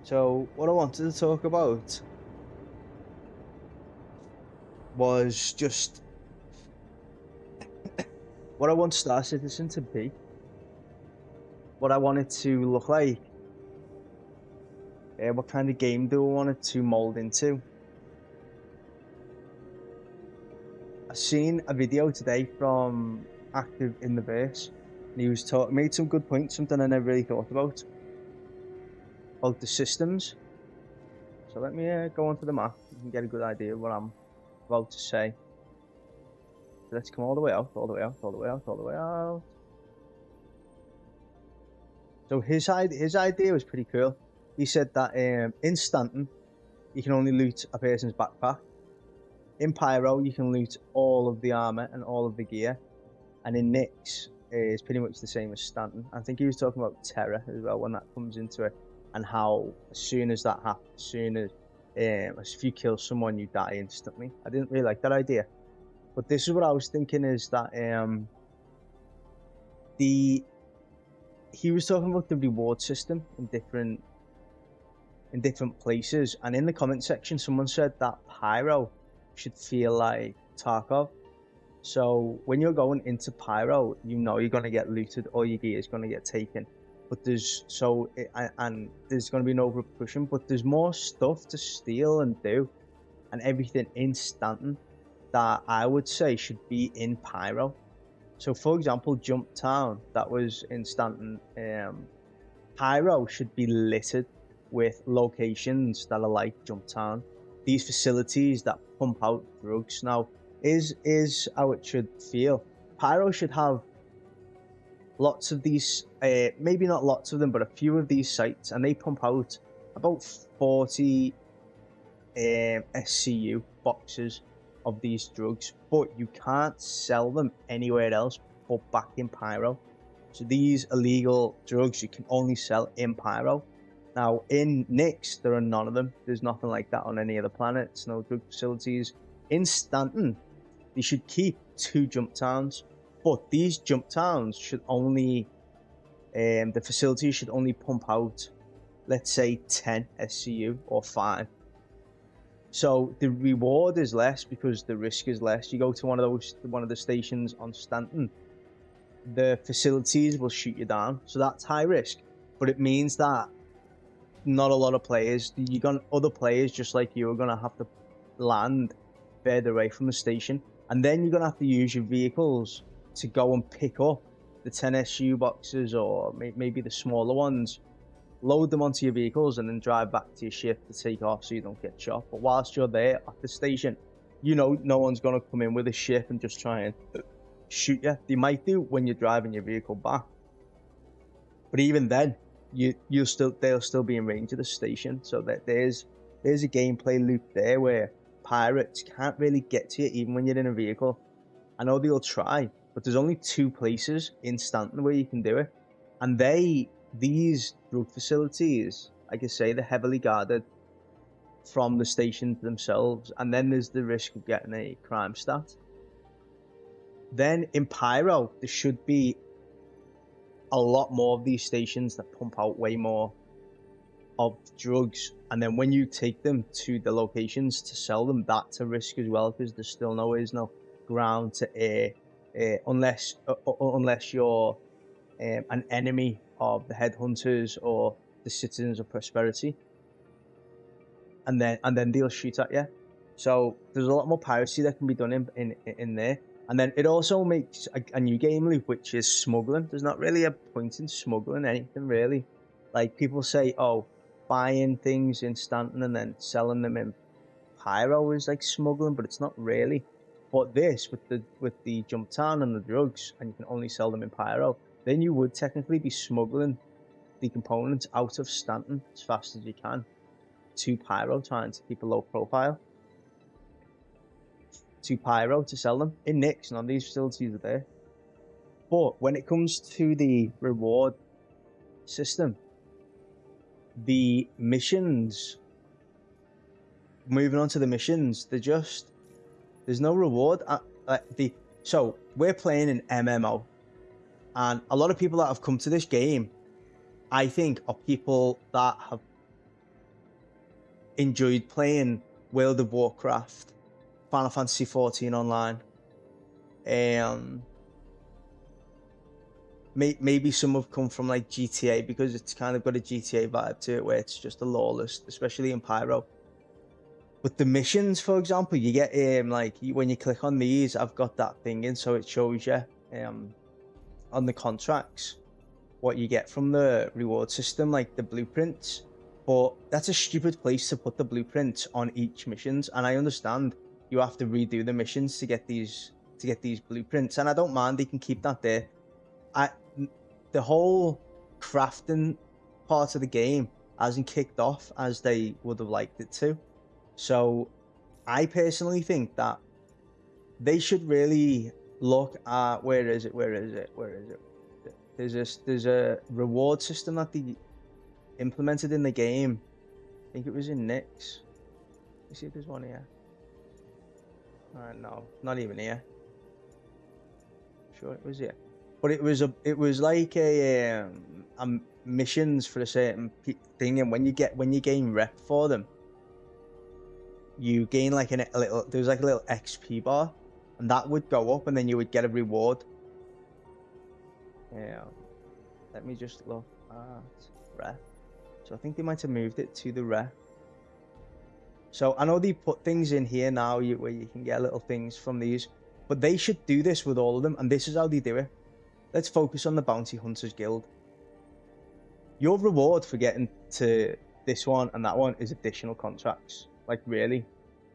So what I wanted to talk about was just what I want Star Citizen to be, what I want it to look like, what kind of game do I want it to mold into. I've seen a video today from Active in the Verse, and he was made some good points, something I never really thought about the systems. So let me go onto the map. You can get a good idea of what I'm about to say. Let's come all the way out, all the way out, all the way out, all the way out. So his idea was pretty cool. He said that in Stanton, you can only loot a person's backpack. In Pyro, you can loot all of the armor and all of the gear. And in Nyx, it's pretty much the same as Stanton. I think he was talking about Terror as well when that comes into it, and how as soon as that happens, as soon as if you kill someone, you die instantly. I didn't really like that idea, but this is what I was thinking: is that he was talking about the reward system in different places, and in the comment section, someone said that Pyro should feel like Tarkov. So when you're going into Pyro, you know you're gonna get looted, all your gear is gonna get taken. But there's going to be no repercussion, but there's more stuff to steal and do, and everything in Stanton that I would say should be in Pyro. So for example, Jump Town, that was in Stanton. Pyro should be littered with locations that are like Jump Town. These facilities that pump out drugs. Now, is how it should feel. Pyro should have lots of these, maybe not lots of them, but a few of these sites, and they pump out about 40 SCU boxes of these drugs, but you can't sell them anywhere else but back in Pyro. So these illegal drugs you can only sell in Pyro. Now in Nyx, there are none of them. There's nothing like that on any other planets, no drug facilities. In Stanton, they should keep 2 jump towns, but these jump towns should only, the facilities should only pump out, let's say 10 SCU or 5. So the reward is less because the risk is less. You go to one of the stations on Stanton, the facilities will shoot you down. So that's high risk, but it means that not a lot of players, other players just like you are gonna have to land further away from the station, and then you're gonna have to use your vehicles to go and pick up the 10 SU boxes, or maybe the smaller ones, load them onto your vehicles, and then drive back to your ship to take off so you don't get shot. But whilst you're there at the station, you know no one's gonna come in with a ship and just try and shoot you. They might do when you're driving your vehicle back, but even then, they'll still be in range of the station. So that there's a gameplay loop there where pirates can't really get to you even when you're in a vehicle. I know they'll try, but there's only 2 places in Stanton where you can do it, and these drug facilities, like I say, they're heavily guarded from the stations themselves, and then there's the risk of getting a crime stat. Then in Pyro, there should be a lot more of these stations that pump out way more of drugs, and then when you take them to the locations to sell them, that's a risk as well, because there's still no ground to air, unless you're an enemy of the headhunters or the citizens of prosperity, and then they'll shoot at you. So there's a lot more piracy that can be done in there. And then it also makes a new game loop, which is smuggling. There's not really a point in smuggling anything, really. Like, people say, oh, buying things in Stanton and then selling them in Pyro is like smuggling, but it's not really. But this, with the jump town and the drugs, and you can only sell them in Pyro, then you would technically be smuggling the components out of Stanton as fast as you can to Pyro, trying to keep a low profile. To Pyro to sell them in Nyx, none of these facilities are there. But when it comes to the reward system, the missions, moving on to the missions, there's no reward. So we're playing an MMO, and a lot of people that have come to this game, I think, are people that have enjoyed playing World of Warcraft, Final Fantasy 14 online. Maybe some have come from like GTA, because it's kind of got a GTA vibe to it, where it's just a lawless, especially in Pyro. But the missions, for example, you get like when you click on these, I've got that thing in, so it shows you on the contracts what you get from the reward system, like the blueprints. But that's a stupid place to put the blueprints on each missions, and I understand you have to redo the missions to get these blueprints, and I don't mind, they can keep that there. The whole crafting part of the game hasn't kicked off as they would have liked it to. So I personally think that they should really look at where is it? There's a reward system that they implemented in the game. I think it was in Nix. Let's see if there's one here. No, not even here. Sure, it was here. But it was like a missions for a certain thing, and when you gain rep for them, you gain like a little. There's like a little XP bar, and that would go up, and then you would get a reward. Yeah, let me just look at rep. So I think they might have moved it to the rep. So I know they put things in here now where you can get little things from these, but they should do this with all of them, and this is how they do it. Let's focus on the Bounty Hunters Guild. Your reward for getting to this one and that one is additional contracts. Like, really,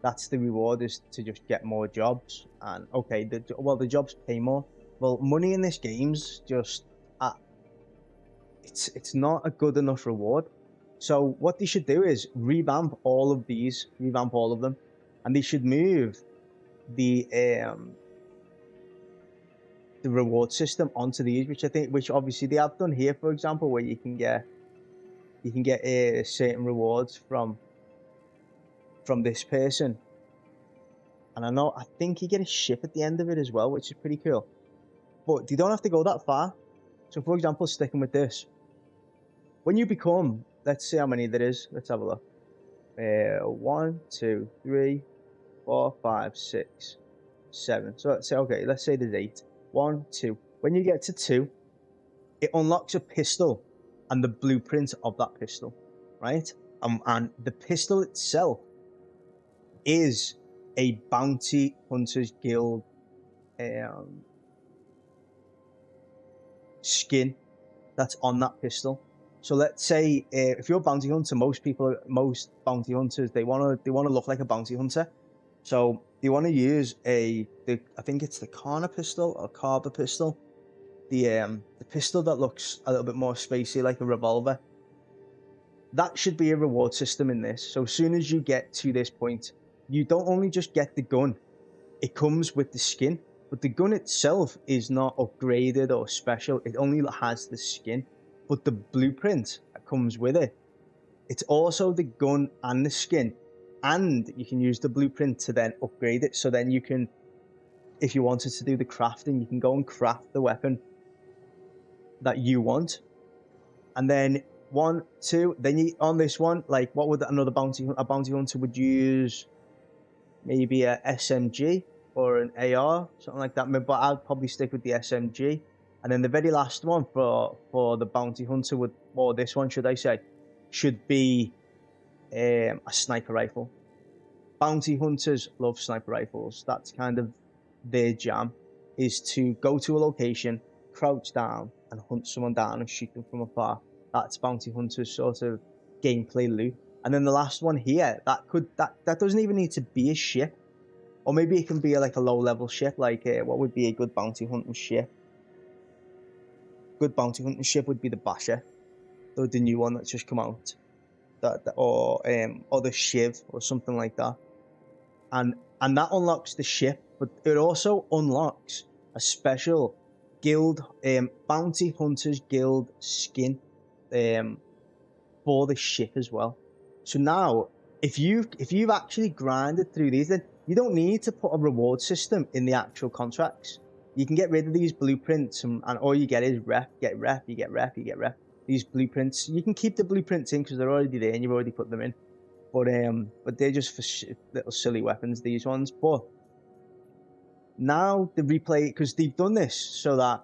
that's the reward, is to just get more jobs. And okay, the jobs pay more. Well, money in this game's just it's not a good enough reward. So what they should do is revamp all of them, and they should move the reward system onto these, which obviously they have done here, for example, where you can get certain rewards from this person. And I think you get a ship at the end of it as well, which is pretty cool. But you don't have to go that far. So for example, sticking with this, when you become, let's see how many there is, let's have a look. 1, 2, 3, 4, 5, 6, 7. So let's say, okay, let's say there's 8. 1, 2. When you get to 2, it unlocks a pistol and the blueprint of that pistol, right? And the pistol itself is a Bounty Hunters Guild skin that's on that pistol. So let's say if you're a bounty hunter, most bounty hunters, they want to look like a bounty hunter. So you want to use I think it's the Carver pistol, the pistol that looks a little bit more spacey, like a revolver. That should be a reward system in this. So as soon as you get to this point, you don't only just get the gun, it comes with the skin, but the gun itself is not upgraded or special. It only has the skin, but the blueprint that comes with it, it's also the gun and the skin. And you can use the blueprint to then upgrade it. So then you can, if you wanted to do the crafting, you can go and craft the weapon that you want. And then 1, 2, then you, on this one, like what would a bounty hunter would use? Maybe a SMG or an AR, something like that. But I'd probably stick with the SMG. And then the very last one for the bounty hunter or this one, should I say, should be a sniper rifle. Bounty hunters love sniper rifles. That's kind of their jam, is to go to a location, crouch down, and hunt someone down and shoot them from afar. That's bounty hunters' sort of gameplay loop. And then the last one here, that doesn't even need to be a ship, or maybe it can be like a low-level ship. Like what would be a good bounty hunting ship? Good bounty hunting ship would be the Basher, the new one that's just come out, or the Shiv or something like that, and that unlocks the ship, but it also unlocks a special guild, Bounty Hunters Guild skin, for the ship as well. So now, if you've actually grinded through these, then you don't need to put a reward system in the actual contracts. You can get rid of these blueprints, and all you get is rep. These blueprints, you can keep the blueprints in because they're already there and you've already put them in. but they're just for little silly weapons, these ones. But now the replay, because they've done this so that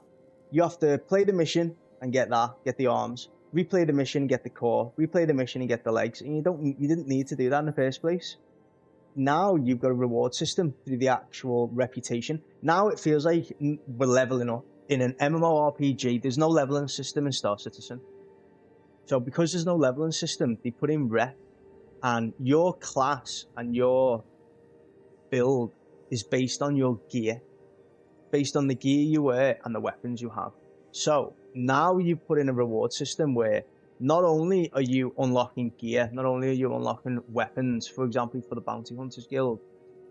you have to play the mission and get the arms, replay the mission, get the core, replay the mission and get the legs, and you didn't need to do that in the first place. Now you've got a reward system through the actual reputation. Now it feels like we're leveling up. In an MMORPG, there's no leveling system in Star Citizen. So because there's no leveling system, they put in rep, and your class and your build is based on your gear, based on the gear you wear and the weapons you have. So now you've put in a reward system where not only are you unlocking gear, not only are you unlocking weapons, for example, for the Bounty Hunters Guild,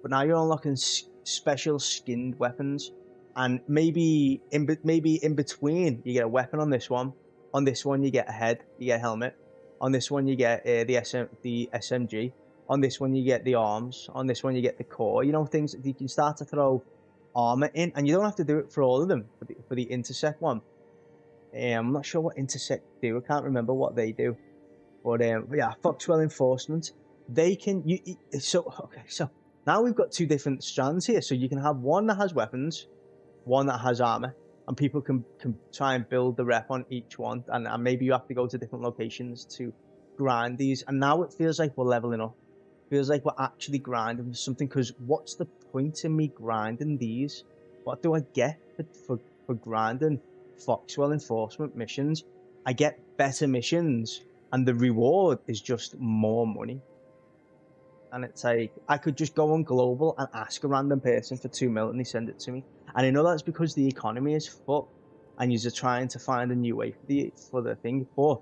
but now you're unlocking special skinned weapons. And maybe in between, you get a weapon on this one. On this one, you get a head, you get a helmet. On this one, you get the SMG. On this one, you get the arms. On this one, you get the core. You know, things that you can start to throw armor in, and you don't have to do it for all of them. For the intersect one, I'm not sure what intersect do. I can't remember what they do. But yeah, Foxwell Enforcement. They can so now we've got two different strands here. So you can have one that has weapons, one that has armor, and people can try and build the rep on each one, and maybe you have to go to different locations to grind these. And now it feels like we're leveling up. It feels like we're actually grinding for something, because what's the point in me grinding these? What do I get for grinding Foxwell Enforcement missions? I get better missions, and the reward is just more money. And it's like, I could just go on global and ask a random person for 2 mil and they send it to me. And I know that's because the economy is fucked and you're trying to find a new way for the thing. But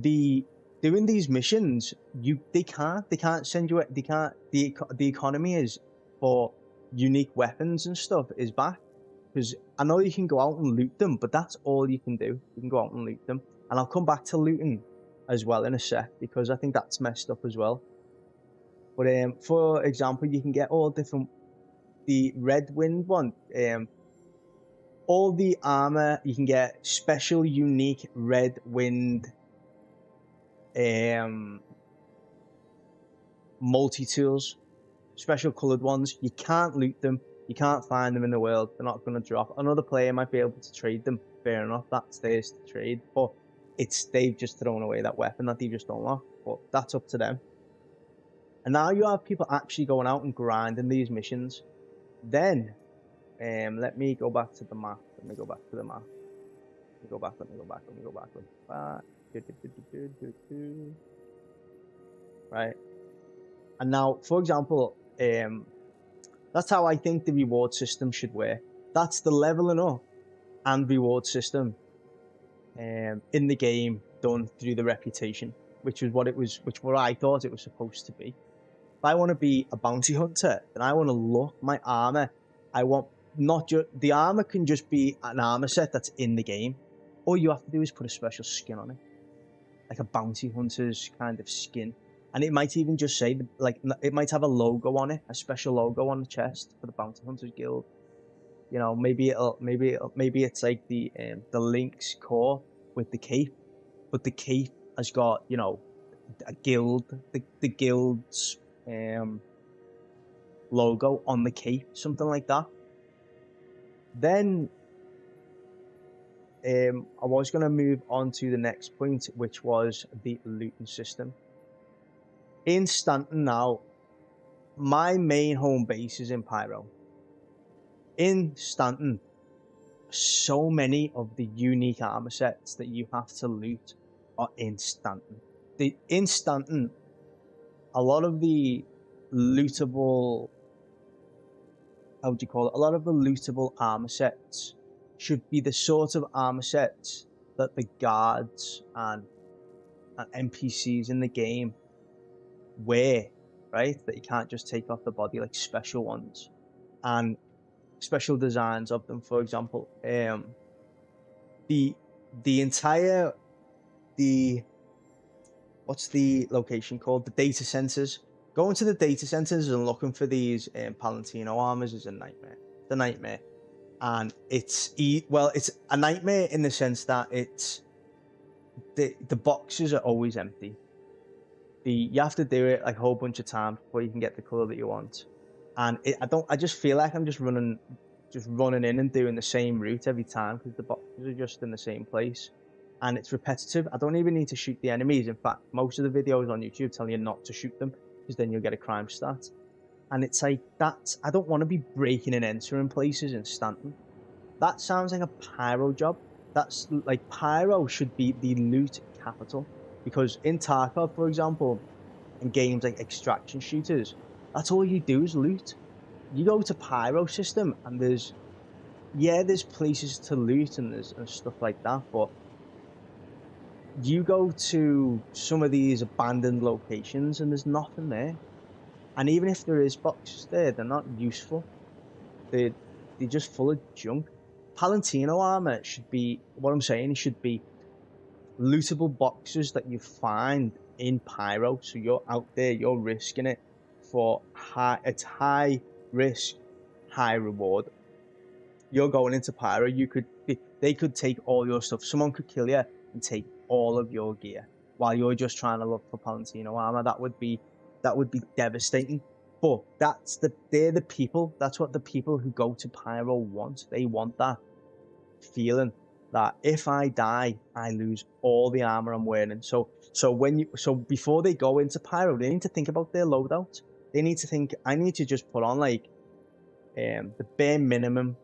doing these missions, they can't send you, the economy is for unique weapons and stuff is back. Because I know you can go out and loot them, but that's all you can do. You can go out and loot them. And I'll come back to looting as well in a sec, because I think that's messed up as well. But for example, you can get all different, the Red Wind one, all the armor, you can get special unique Red Wind multi-tools, special colored ones. You can't loot them, you can't find them in the world, they're not going to drop. Another player might be able to trade them, fair enough, that's theirs to trade, but they've just thrown away that weapon that they just unlocked. But that's up to them. And now you have people actually going out and grinding these missions. Then let me go back to the map. Let me go back. Right. And now, for example, that's how I think the reward system should work. That's the leveling up and reward system in the game done through the reputation, which was what I thought it was supposed to be. If I want to be a bounty hunter, then I want to look my armor. I want not just the armor can just be an armor set that's in the game. All you have to do is put a special skin on it, like a bounty hunter's kind of skin, and it might even just say like it might have a logo on it, a special logo on the chest for the Bounty Hunters Guild. You know, maybe it's like the Lynx core with the cape, but the cape has got, you know, a guild, the guild's logo on the cape, something like that. Then I was going to move on to the next point, which was the looting system. In Stanton now, my main home base is in Pyro. In Stanton, so many of the unique armor sets that you have to loot are in Stanton. In Stanton, a lot of the lootable, how would you call it? A lot of the lootable armor sets should be the sort of armor sets that the guards and NPCs in the game wear, right? That you can't just take off the body, like special ones and special designs of them. For example, what's the location called? The data centers. Going to the data centers and looking for these Palantino armors is a nightmare. It's a nightmare. And it's a nightmare in the sense that it's the boxes are always empty. you have to do it like a whole bunch of times before you can get the color that you want. And I just feel like I'm just running in and doing the same route every time because the boxes are just in the same place. And it's repetitive. I don't even need to shoot the enemies. In fact, most of the videos on YouTube tell you not to shoot them because then you'll get a crime stat. And it's like, I don't want to be breaking and entering places instantly. That sounds like a pyro job. That's like, pyro should be the loot capital. Because in Tarkov, for example, in games like extraction shooters, that's all you do is loot. You go to pyro system and there's places to loot and stuff like that, but you go to some of these abandoned locations and there's nothing there. And even if there is boxes there, they're not useful. They're just full of junk. Palantino armor should be, what I'm saying, it should be lootable boxes that you find in pyro. So you're out there, you're risking it for it's high risk, high reward. You're going into pyro, they could take all your stuff. Someone could kill you and take all of your gear while you're just trying to look for Palantino armor. That would be devastating. But they're the people. That's what the people who go to pyro want. They want that feeling that if I die, I lose all the armor I'm wearing. So before they go into pyro, they need to think about their loadout. They need to think, I need to just put on like the bare minimum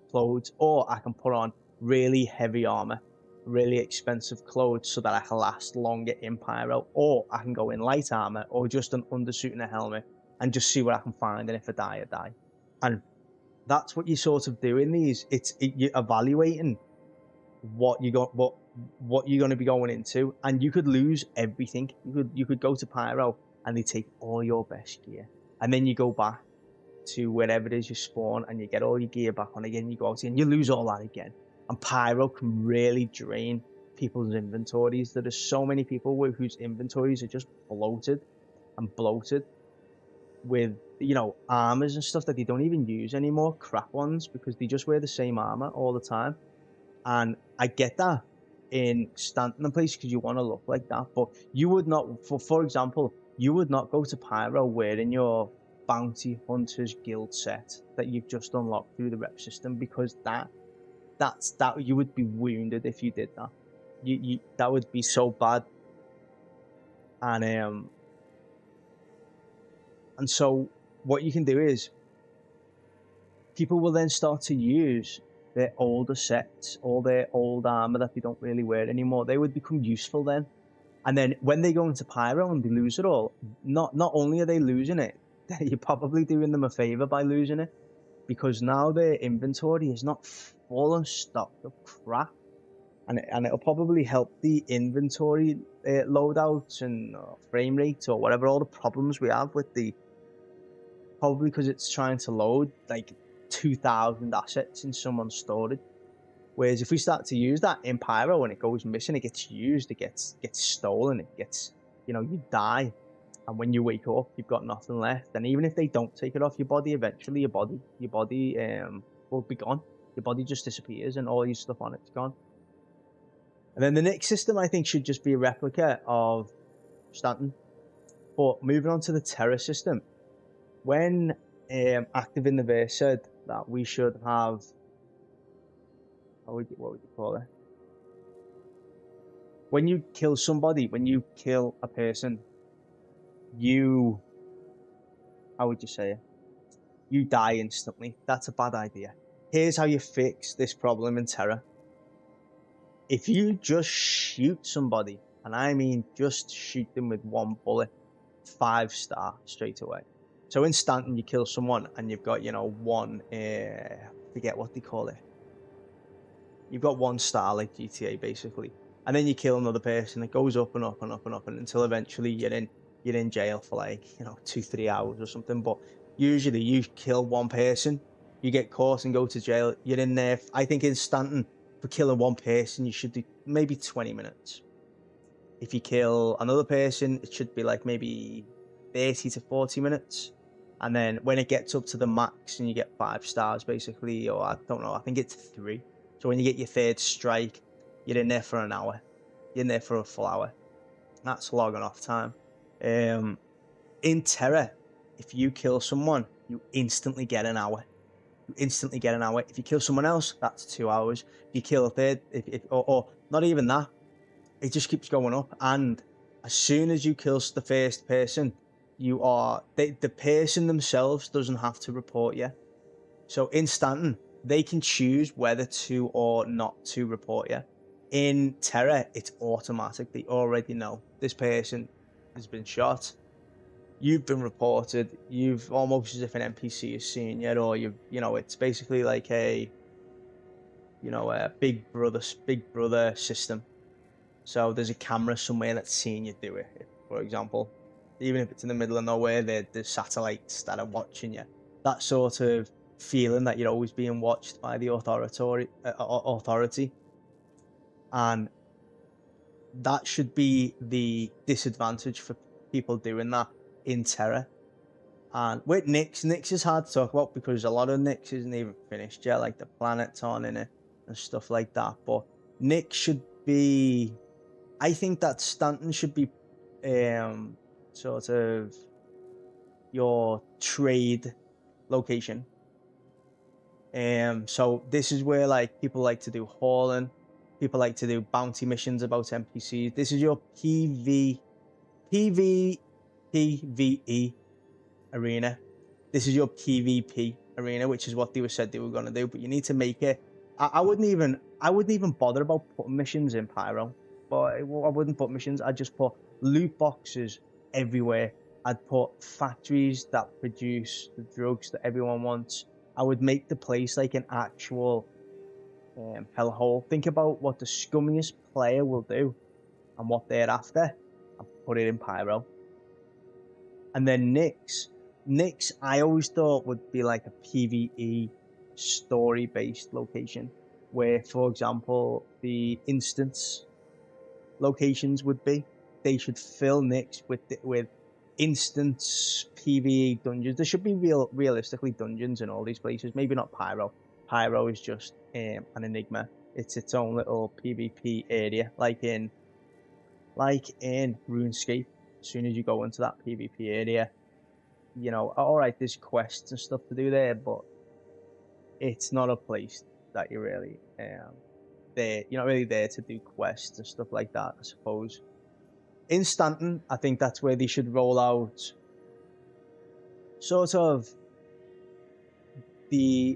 clothes, or I can put on really heavy armor, really expensive clothes so that I can last longer in pyro, or I can go in light armor or just an undersuit and a helmet and just see what I can find, and if I die, I die. And that's what you sort of do in these. You're evaluating what you're going to be going into, and you could lose everything. You could go to pyro and they take all your best gear, and then you go back to wherever it is you spawn and you get all your gear back on again. You go out and you lose all that again. And pyro can really drain people's inventories. There are so many people whose inventories are just bloated with, you know, armors and stuff that they don't even use anymore, crap ones, because they just wear the same armor all the time. And I get that in Stanton and place because you want to look like that, but you would not, for example, you would not go to pyro wearing your Bounty Hunters guild set that you've just unlocked through the rep system, because that you would be wounded if you did that. You that would be so bad. And so what you can do is people will then start to use their older sets, all their old armor that they don't really wear anymore. They would become useful then. And then when they go into pyro and they lose it all, not only are they losing it, you're probably doing them a favor by losing it, because now their inventory is not full and stocked of crap, and it'll probably help the inventory loadouts and frame rate or whatever, all the problems we have with the, probably because it's trying to load like 2,000 assets in someone's storage. Whereas if we start to use that in pyro and it goes missing, it gets used, it gets stolen, it gets, you know, you die. And when you wake up, you've got nothing left. And even if they don't take it off your body, eventually your body will be gone. Your body just disappears and all your stuff on it's gone. And then the next system, I think, should just be a replica of Stanton. But moving on to the Terra system, when Active in the Verse said that we should have, what would you call it? When you kill somebody, when you kill a person, how would you say it? You die instantly. That's a bad idea. Here's how you fix this problem in Terra. If you just shoot somebody, and I mean just shoot them with one bullet, 5-star straight away. So in Stanton, you kill someone and you've got, you know, one, forget what they call it. You've got 1 star like GTA basically. And then you kill another person, it goes up and up and up and up, and until eventually you're in jail for like, you know, 2-3 hours or something. But usually you kill one person, you get caught and go to jail. You're in there, I think in Stanton, for killing one person, you should do maybe 20 minutes. If you kill another person, it should be like maybe 30 to 40 minutes. And then when it gets up to the max and you get 5 stars basically, or I don't know, I think it's 3. So when you get your 3rd strike, you're in there for an hour. You're in there for a full hour. That's logging off time. In Terra, if you kill someone, you instantly get an hour. You instantly get an hour. If you kill someone else, that's 2 hours. If you kill a third, or not even that, it just keeps going up. And as soon as you kill the first person, you are the person themselves doesn't have to report you. So in Stanton, they can choose whether to or not to report you. In Terra, it's automatic. They already know this person has been shot. You've been reported. You've almost as if an NPC has seen you, or it's basically like a big brother system. So there's a camera somewhere that's seeing you do it. For example, even if it's in the middle of nowhere, there's satellites that are watching you. That sort of feeling that you're always being watched by the authority, and that should be the disadvantage for people doing that in Terra. And with Nyx is hard to talk about because a lot of Nyx isn't even finished yet, like the planets on in it and stuff like that. But Nyx should be, I think that Stanton should be sort of your trade location. So this is where like people like to do hauling, people like to do bounty missions about NPCs. This is your PvE arena. This is your PvP arena, which is what they said they were going to do. But you need to make it. I wouldn't even bother about putting missions in Pyro. But I wouldn't put missions. I'd just put loot boxes everywhere. I'd put factories that produce the drugs that everyone wants. I would make the place like an actual hellhole. Think about what the scummiest player will do and what they're after, and put it in Pyro. And then Nyx, I always thought would be like a PvE story-based location, where, for example, the instance locations would be. They should fill Nyx with instance PvE dungeons. There should be realistically dungeons in all these places. Maybe not Pyro. Pyro is just an enigma. It's its own little PvP area, like in RuneScape. As soon as you go into that PvP area, all right, there's quests and stuff to do there, but it's not a place that you're really there. You're not really there to do quests and stuff like that, I suppose. In Stanton, I think that's where they should roll out sort of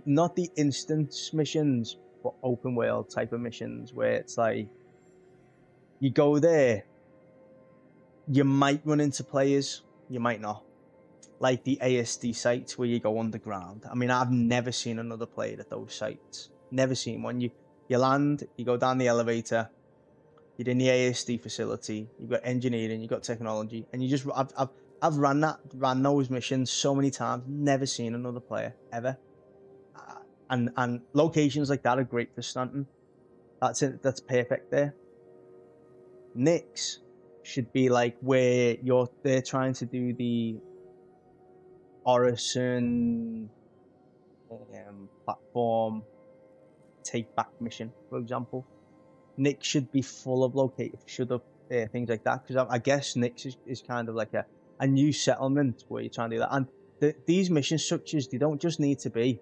not the instance missions, but open world type of missions, where it's like you go there, you might run into players, you might not. Like the ASD sites where you go underground. I mean, I've never seen another player at those sites. Never seen one. You land, you go down the elevator, you're in the ASD facility, you've got engineering, you've got technology, and you just I've ran those missions so many times, never seen another player ever. And locations like that are great for stunting. That's it. That's perfect there. Nyx should be like where they're trying to do the Orison platform take back mission, for example. Nyx should be full of things like that, because I guess Nyx is kind of like a new settlement where you're trying to do that. And these mission structures, they don't just need to be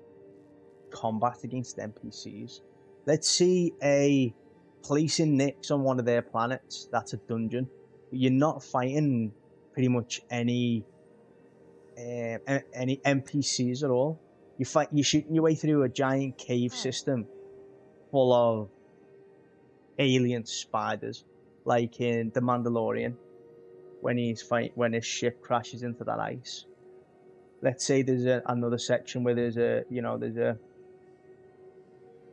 combat against NPCs. Let's see a place in Nyx on one of their planets that's a dungeon. You're not fighting pretty much any NPCs at all. You're shooting your way through a giant cave system full of alien spiders, like in The Mandalorian, when his ship crashes into that ice. Let's say there's another section where there's a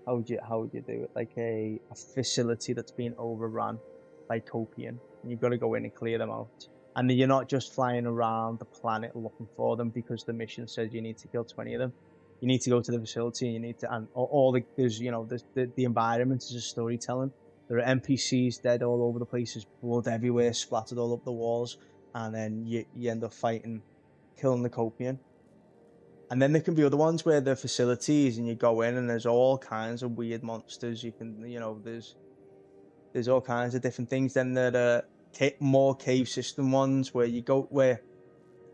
how would you do it, like a facility that's being overrun by Copian, and you've got to go in and clear them out. And then you're not just flying around the planet looking for them because the mission says you need to kill 20 of them. You need to go to the facility, and you need to, and the environment is a storytelling. There are NPCs dead all over the place. There's blood everywhere, splattered all up the walls, and then you end up killing the Copian. And then there can be other ones where there are facilities, and you go in, and there's all kinds of weird monsters. You can, there's all kinds of different things. Then there are more cave system ones where you go where,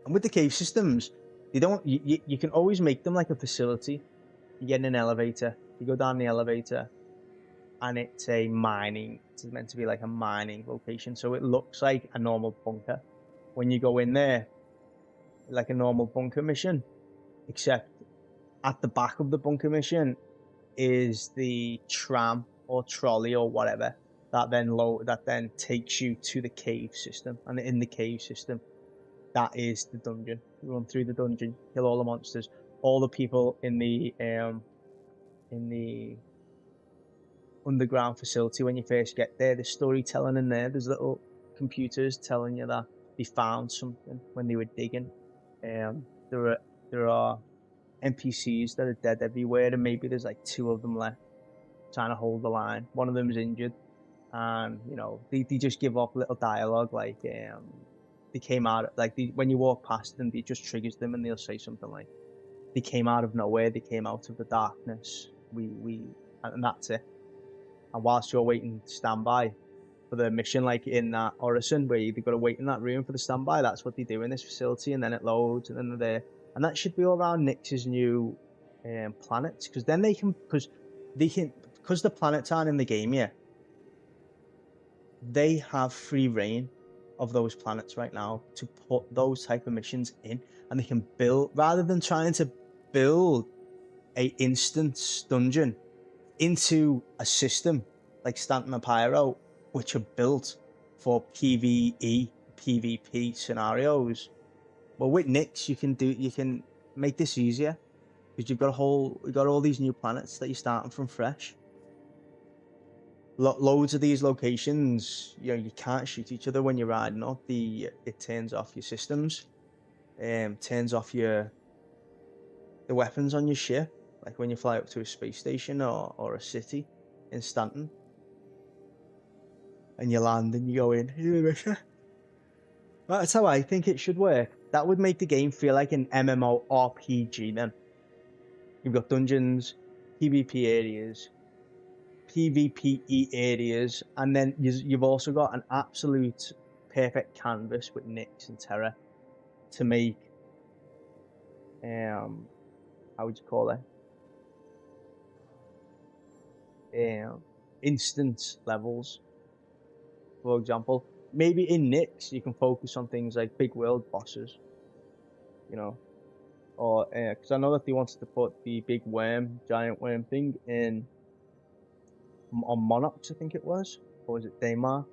and with the cave systems, they don't. You can always make them like a facility. You get in an elevator, you go down the elevator, and it's a mining. It's meant to be like a mining location, so it looks like a normal bunker. When you go in there, like a normal bunker mission, except at the back of the bunker mission is the tram or trolley or whatever that then takes you to the cave system, and in the cave system, that is the dungeon. You run through the dungeon, kill all the monsters, all the people in the underground facility. When you first get there, there's storytelling in there. There's little computers telling you that they found something when they were digging. There are NPCs that are dead everywhere, and maybe there's like 2 of them left trying to hold the line. One of them's injured, and you know they just give off little dialogue like they came out like when you walk past them, it just triggers them, and they'll say something like, "They came out of nowhere. They came out of the darkness. And that's it." And whilst you're waiting standby for the mission, like in that Orison, where you've got to wait in that room for the standby, that's what they do in this facility, and then it loads, and then they're there. And that should be all around Nyx's new planets, because then because the planets aren't in the game yet, they have free reign of those planets right now to put those type of missions in, and they can build, rather than trying to build a instance dungeon into a system like Stanton and Pyro, which are built for PvE, PvP scenarios. Well, with Nyx, you can make this easier, because you've got all these new planets that you're starting from fresh. Loads of these locations, you know, you can't shoot each other when you're riding up. It turns off your systems, turns off the weapons on your ship, like when you fly up to a space station or a city in Stanton, and you land and you go in. That's how I think it should work. That would make the game feel like an MMORPG then. You've got dungeons, PvP areas, PvPE areas, and then you've also got an absolute perfect canvas with Nyx and Terra to make, how would you call it? Instance levels, for example. Maybe in Nyx you can focus on things like big world bosses, you know, or because I know that they wanted to put the big giant worm thing in on Monarchs, I think it was, or was it Daymar?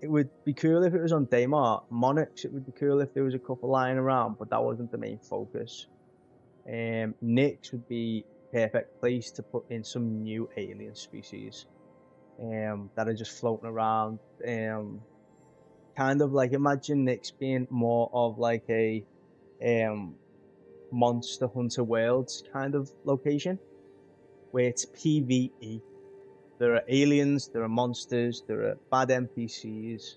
It would be cool if it was on Daymar. Monarchs, it would be cool if there was a couple lying around, but that wasn't the main focus. Nyx would be perfect place to put in some new alien species that are just floating around. Kind of like, imagine Nyx being more of like a Monster Hunter Worlds kind of location, where it's PvE. There are aliens, there are monsters, there are bad NPCs,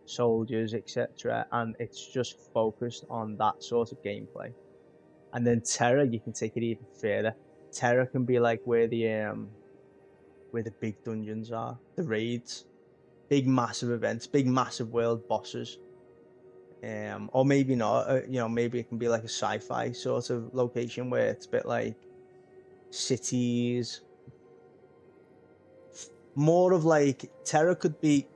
soldiers, etc., and it's just focused on that sort of gameplay. And then Terra, you can take it even further. Terra can be like where the big dungeons are, the raids, big massive events, big massive world bosses. Or maybe not. You know, maybe it can be like a sci-fi sort of location where it's a bit like cities. More of like Terra could be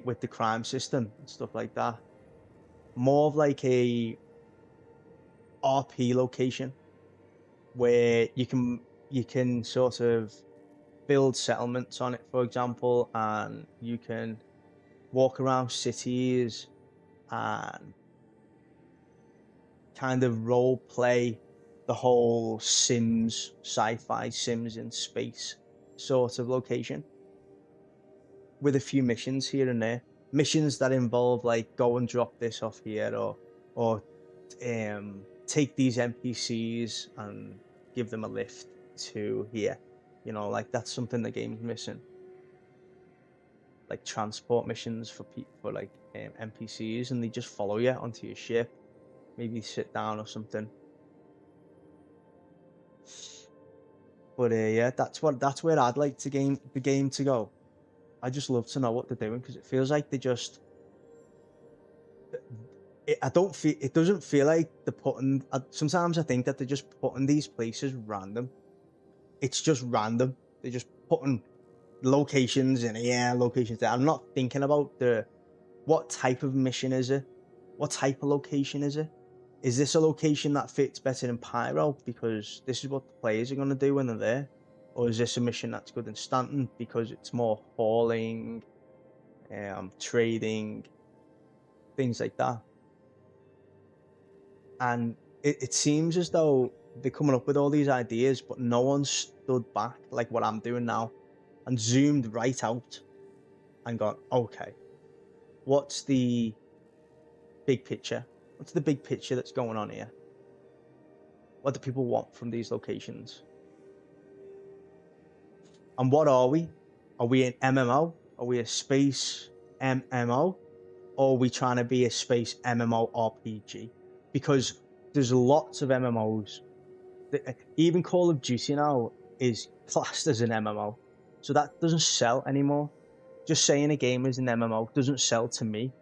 with the crime system and stuff like that. More of like a RP location where you can sort of build settlements on it, for example, and you can walk around cities and kind of role play the whole Sims, sci-fi Sims in space sort of location, with a few missions here and there. Missions that involve like go and drop this off here, or take these NPCs and give them a lift to here. You know, like that's something the game's missing. Like transport missions for like NPCs, and they just follow you onto your ship. Maybe sit down or something. But yeah, that's where I'd like the game to go. I just love to know what they're doing, because it feels like they just. It doesn't feel like they're putting. Sometimes I think that they're just putting these places random. It's just random. They're just putting locations in here, locations there. I'm not thinking about what type of mission is it? What type of location is it? Is this a location that fits better in Pyro because this is what the players are going to do when they're there? Or is this a mission that's good in Stanton because it's more hauling, trading, things like that? And it seems as though they're coming up with all these ideas, but no one stood back like what I'm doing now and zoomed right out and gone, okay, what's the big picture? What's the big picture that's going on here? What do people want from these locations? And what are we? Are we an MMO? Are we a space MMO? Or are we trying to be a space MMO RPG? Because there's lots of MMOs. Even Call of Duty now is classed as an MMO. So that doesn't sell anymore. Just saying a game is an MMO doesn't sell to me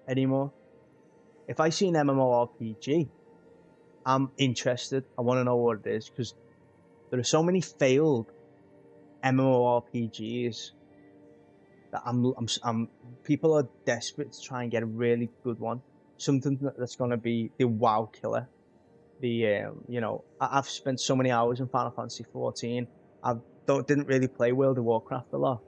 anymore. If I see an MMORPG, I'm interested. I want to know what it is, because there are so many failed MMORPGs that people are desperate to try and get a really good one, something that's going to be the WoW killer. I've spent so many hours in Final Fantasy 14. Didn't really play World of Warcraft a lot.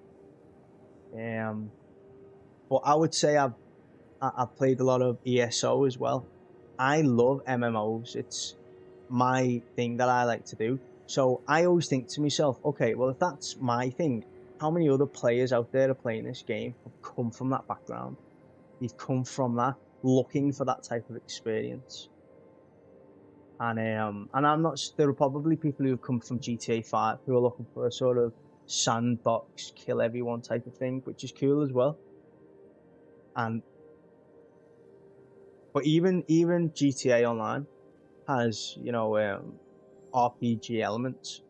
But I would say I've played a lot of ESO as well. I love MMOs. It's my thing that I like to do. So I always think to myself, okay, well, if that's my thing, how many other players out there are playing this game have come from that background? You've come from that, looking for that type of experience. And I'm not. There are probably people who have come from GTA 5 who are looking for a sort of sandbox, kill everyone type of thing, which is cool as well. But even GTA Online has, RPG elements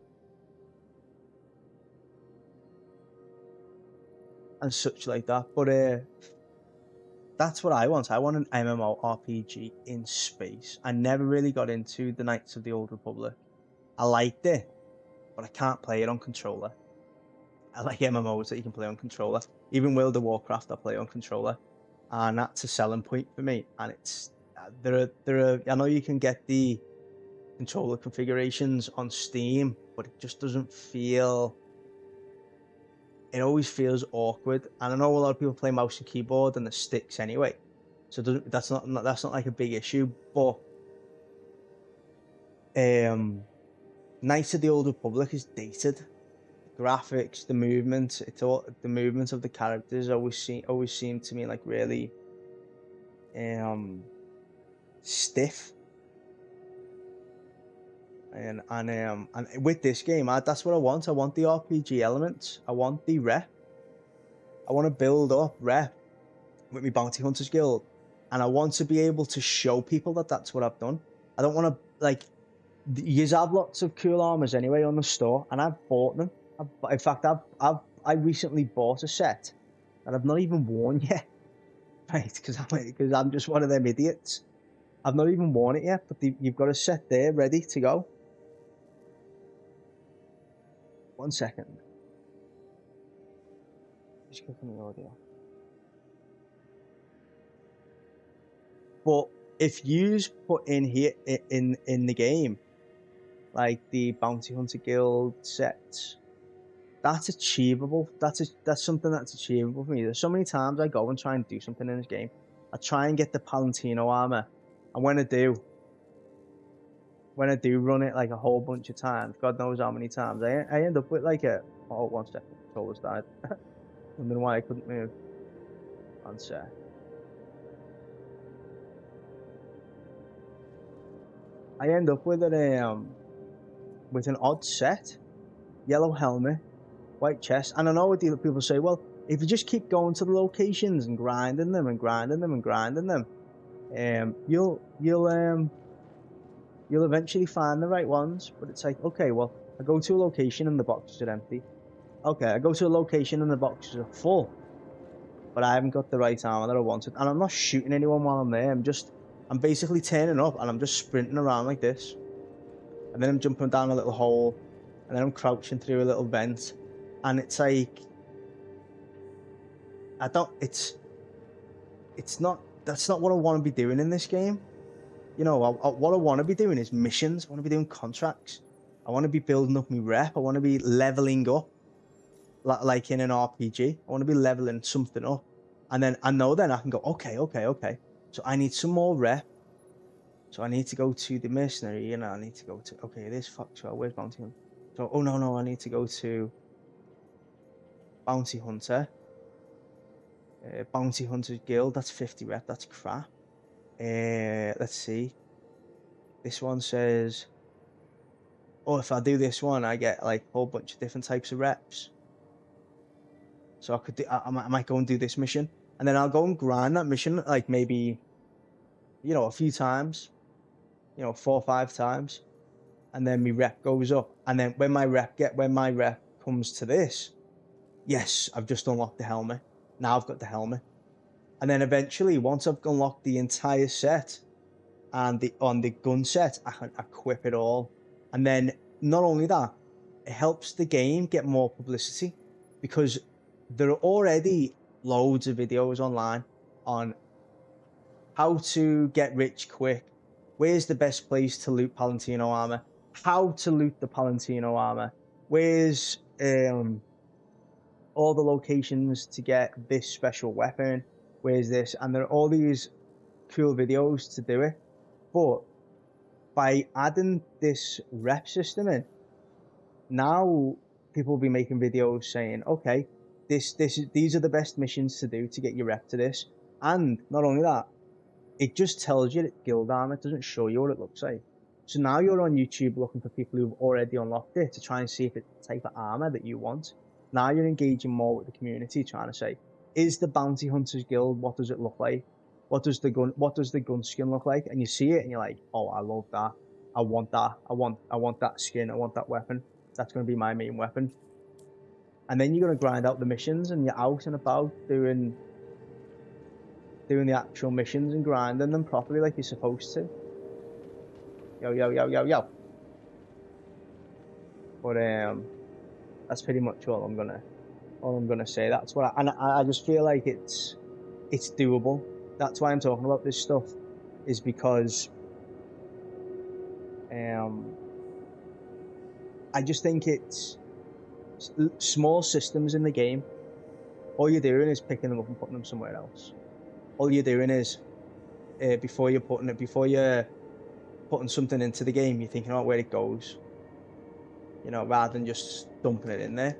and such like that. But that's what I want. I want an MMORPG in space. I never really got into the Knights of the Old Republic. I liked it, but I can't play it on controller. I like MMOs that you can play on controller. Even World of Warcraft, I play on controller, and that's a selling point for me. And it's there are. I know you can get the controller configurations on Steam, but it just doesn't feel. It always feels awkward, and I know a lot of people play mouse and keyboard and the sticks anyway, so that's not like a big issue. But Knights of the Old Republic is dated. The graphics, the movement, the movements of the characters always seem to me like really stiff. And with this game, that's what I want. I want the RPG elements. I want the rep. I want to build up rep with my Bounty Hunters Guild, and I want to be able to show people that that's what I've done. I don't want to you have lots of cool armors anyway on the store, and I've bought them. In fact, I recently bought a set that I've not even worn yet, right? Because I'm just one of them idiots. I've not even worn it yet, but you've got a set there ready to go. 1 second. Just clicking the audio. But if you put in here in the game, like the Bounty Hunter Guild sets, that's achievable. That's something that's achievable for me. There's so many times I go and try and do something in this game. I try and get the Palantino armor, and when I do run it like a whole bunch of times, God knows how many times, I end up with like a... Oh, 1 second, the controller's died. Wondering why I couldn't move. 1 sec. I end up with with an odd set, yellow helmet, white chest, and I know what the other people say. Well, if you just keep going to the locations and grinding them, you'll eventually find the right ones. But it's like, okay, well, I go to a location and the boxes are empty. Okay, I go to a location and the boxes are full. but I haven't got the right armor that I wanted. And I'm not shooting anyone while I'm there. I'm basically turning up and I'm just sprinting around like this. And then I'm jumping down a little hole, and then I'm crouching through a little vent. And it's like, that's not what I want to be doing in this game. You know, what I want to be doing is missions. I want to be doing contracts. I want to be building up my rep. I want to be leveling up, like in an RPG. I want to be leveling something up. And then I know then I can go, okay. So I need some more rep. So I need to go to the mercenary, you know, I need to go to, okay, this Foxwell, where's Bounty Hunter? So, oh no, I need to go to Bounty Hunter. Bounty Hunter's Guild, that's 50 rep, that's crap. Let's see. This one says, oh, if I do this one, I get like a whole bunch of different types of reps. So I could do, I might go and do this mission. And then I'll go and grind that mission, like maybe, you know, a few times. You know, 4 or 5 times, and then my rep goes up. And then when my rep comes to this, yes, I've just unlocked the helmet. Now I've got the helmet. And then eventually, once I've unlocked the entire set and on the gun set, I can equip it all. And then not only that, it helps the game get more publicity, because there are already loads of videos online on how to get rich quick. Where's the best place to loot Palantino armor? How to loot the Palantino armor? Where's all the locations to get this special weapon? Where's this? And there are all these cool videos to do it. But by adding this rep system in, now people will be making videos saying, okay, these are the best missions to do to get your rep to this. And not only that, it just tells you that guild armor. It doesn't show you what it looks like. So now you're on YouTube looking for people who've already unlocked it to try and see if it's the type of armor that you want. Now you're engaging more with the community, trying to say, is the Bounty Hunters Guild, what does it look like? What does the gun skin look like? And you see it and you're like, oh, I love that. I want that. I want that skin. I want that weapon. That's going to be my main weapon. And then you're going to grind out the missions, and you're out and about doing the actual missions and grinding them properly like you're supposed to. Yo. But that's pretty much all I'm gonna say. That's what I just feel like it's doable. That's why I'm talking about this stuff, is because I just think it's small systems in the game. All you're doing is picking them up and putting them somewhere else. All you're doing is before you're putting something into the game, you're thinking about where it goes, you know, rather than just dumping it in there.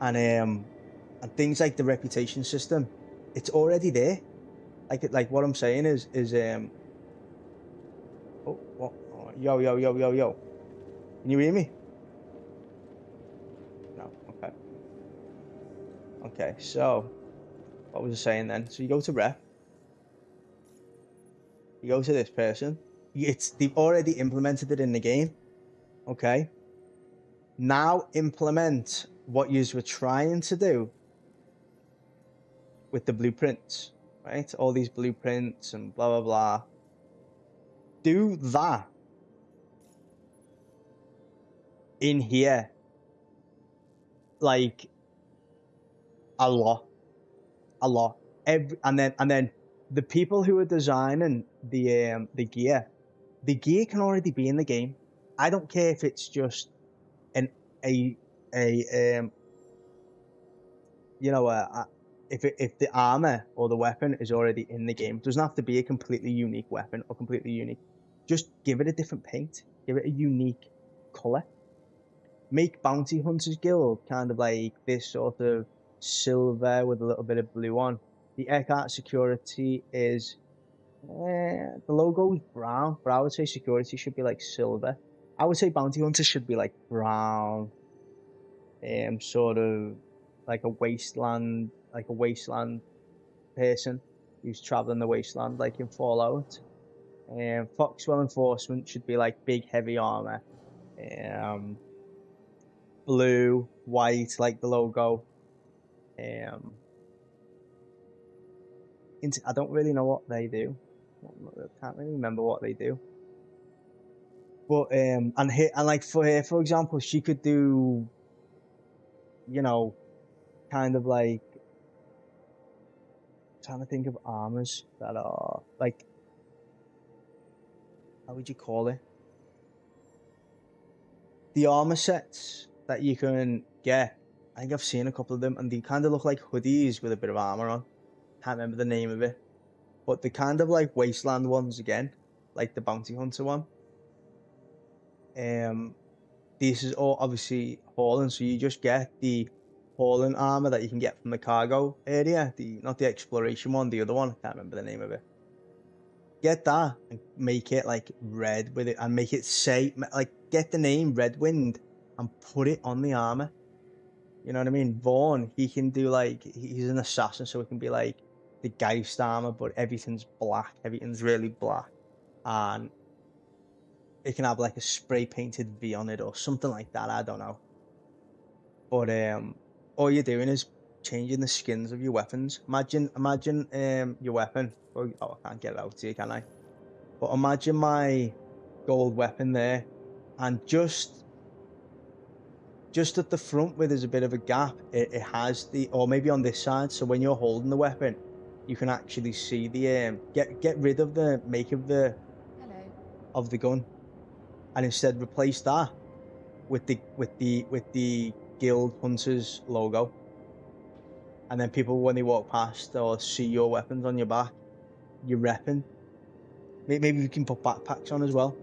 And things like the reputation system, it's already there. Like what I'm saying is yo, can you hear me? No. Okay, so what was I saying then? So you go to rep, you go to this person, they've already implemented it in the game. Okay, now implement what you were trying to do with the blueprints, right? All these blueprints and blah blah blah. Do that in here, like a lot. And then the people who are designing the gear can already be in the game. I don't care if it's just if the armor or the weapon is already in the game. It doesn't have to be a completely unique weapon or completely unique. Just give it a different paint. Give it a unique color. Make Bounty Hunters Guild kind of like this sort of silver with a little bit of blue on. The Eckhart security is the logo is brown, but I would say security should be like silver. I would say Bounty Hunters should be like brown, sort of like a wasteland person who's traveling the wasteland, like in Fallout. Foxwell Enforcement should be like big heavy armor, blue, white like the logo. I don't really know what they do. I can't really remember what they do. But and like for her, for example, she could do, you know, kind of like, trying to think of armors that are like, how would you call it? The armor sets that you can get. I think I've seen a couple of them, and they kind of look like hoodies with a bit of armor on. Can't remember the name of it, but the kind of like wasteland ones again, like the bounty hunter one. This is all obviously hauling, so you just get the hauling armor that you can get from the cargo area. Not the exploration one, the other one. I can't remember the name of it. Get that and make it like red with it, and make it say like, get the name Redwind and put it on the armor. You know what I mean? Vaughn, he can do like, he's an assassin, so it can be like the Geist armor, but everything's black. Everything's really black, and it can have like a spray painted V on it or something like that. I don't know. But all you're doing is changing the skins of your weapons. Imagine your weapon. Oh, I can't get it out to you, can I? But imagine my gold weapon there, and just at the front where there's a bit of a gap, it has the, or maybe on this side, so when you're holding the weapon, you can actually see the get rid of the make of the gun, and instead replace that with the guild hunters logo, and then people, when they walk past or see your weapons on your back, you're repping. Maybe we can put backpacks on as well,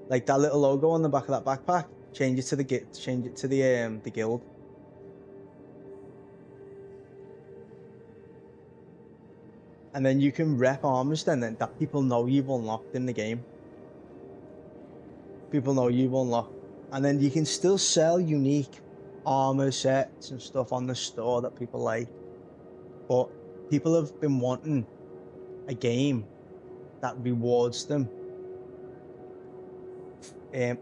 like that little logo on the back of that backpack. Change it to the the guild. And then you can rep armors then that people know you've unlocked in the game. People know you've unlocked. And then you can still sell unique armor sets and stuff on the store that people like. But people have been wanting a game that rewards them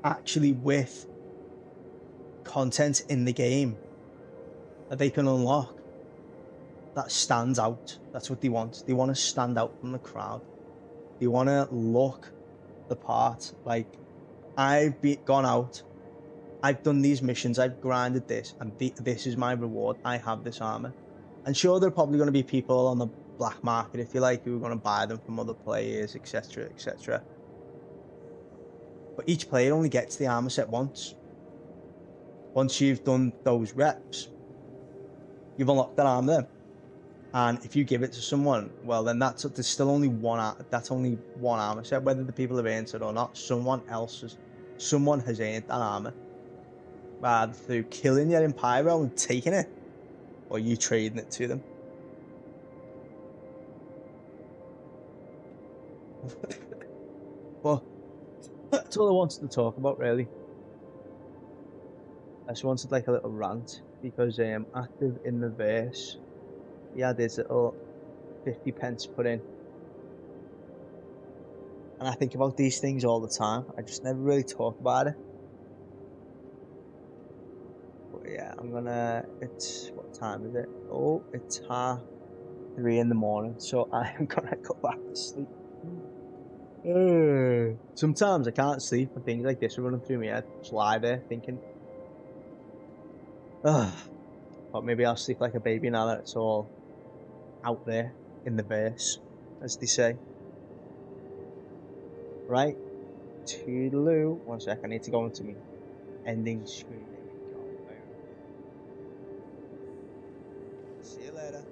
actually with content in the game that they can unlock that stands out. That's what they want. They want to stand out from the crowd. They want to look the part. Like, I've gone out, I've done these missions, I've grinded this, and this is my reward. I have this armor. And sure, there are probably going to be people on the black market, if you like, who are going to buy them from other players, etc., etc. But each player only gets the armor set once. Once you've done those reps, you've unlocked that armor. And if you give it to someone, well, then there's still only one armor set, whether the people have earned it or not. Someone has earned that armor, either through killing your Pyro and taking it, or you trading it to them. Well, that's all I wanted to talk about, really. I just wanted like a little rant, because active in the verse, he had his little 50 pence put in. And I think about these things all the time. I just never really talk about it. But yeah, what time is it? Oh, it's 3:30 in the morning. So I am gonna go back to sleep. Sometimes I can't sleep and things like this are running through my head. Just lie there thinking, but maybe I'll sleep like a baby now that it's all out there in the verse, as they say. Right, toodaloo. One sec, I need to go into me ending screen. There we go. See you later.